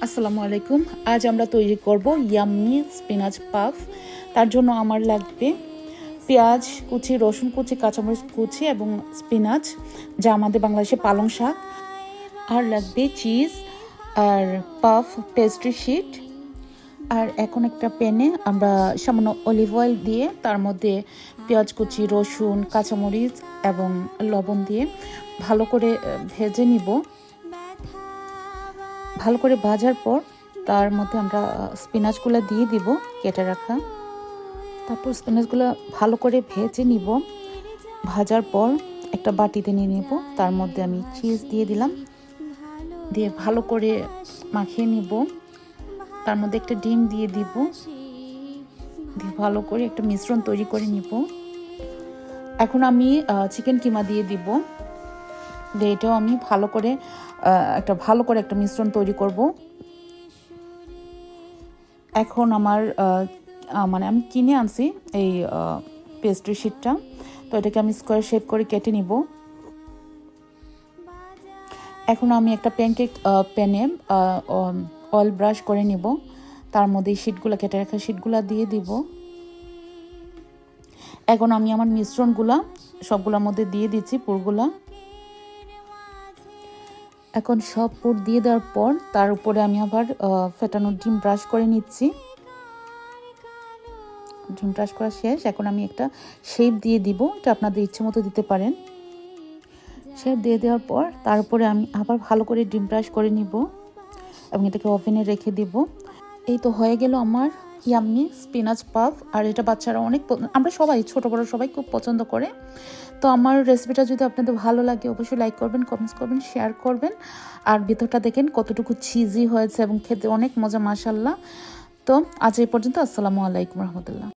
আসসালামু আলাইকুম। আজ আমরা তৈরি করব ইয়াম্মি স্পিনাচ পাফ। তার জন্য আমার লাগবে পেঁয়াজ কুচি, রসুন কুচি, কাঁচামরিচ কুচি এবং স্পিনাচ, যা আমাদের বাংলাদেশে পালং শাক। আর লাগবে চিজ আর পাফ পেস্ট্রি শিট। আর এখন একটা প্যানে আমরা সামান্য অলিভ অয়েল দিয়ে তার মধ্যে পেঁয়াজ কুচি, রসুন, কাঁচামরিচ এবং লবণ দিয়ে ভালো করে ভেজে নিব। ভালো করে ভাজার পর তার মধ্যে আমরা স্পিনাচগুলো দিয়ে দিব কেটে রাখা। তারপর স্পিনাচগুলো ভালো করে ভেজে নিব। ভাজার পর একটা বাটিতে নিয়ে নেব, তার মধ্যে আমি চিজ দিয়ে দিলাম, দিয়ে ভালো করে মাখিয়ে নিব। তার মধ্যে একটা ডিম দিয়ে দিব, দিয়ে ভালো করে একটা মিশ্রণ তৈরি করে নিব। এখন আমি চিকেন কিমা দিয়ে দিব, দিয়ে এটাও আমি ভালো করে একটা মিশ্রণ তৈরি করব। এখন আমি কিনে আনছি এই পেস্ট্রি শিটটা, তো এটাকে আমি স্কোয়ার শেপ করে কেটে নিব। এখন আমি একটা প্যানে অয়েল ব্রাশ করে নিব, তার মধ্যে শিটগুলো কেটে রাখা শিটগুলো দিয়ে দিব। এখন আমি আমার মিশ্রণগুলা সবগুলোর মধ্যে দিয়ে দিচ্ছি পুরগুলা। এখন সব পুর দিয়ে দেওয়ার পর তার উপরে আমি আবার ফেটানো ডিম ব্রাশ করে নিচ্ছি। ডিম ব্রাশ করা শেষ। এখন আমি একটা শেপ দিয়ে দিব, এটা আপনাদের ইচ্ছে মতো দিতে পারেন। শেপ দিয়ে দেওয়ার পর তার উপরে আমি আবার ভালো করে ডিম ব্রাশ করে নিব এবং এটাকে ওভেনে রেখে দিব। এই তো হয়ে গেল আমার ইয়াম্মি স্পিনাচ পাফ। আর এটা বাচ্চারা আমরা সবাই, ছোট বড় সবাই খুব পছন্দ করে। তো আমার রেসিপিটা যদি আপনাদের ভালো লাগে অবশ্যই লাইক করবেন, কমেন্টস করবেন, শেয়ার করবেন। আর ভিতরটা দেখেন কতটুকু চিজি হয়েছে এবং খেতে অনেক মজা, মাশাআল্লাহ। তো আজ এই পর্যন্ত। আসসালামু আলাইকুম রহমতুল্লাহ।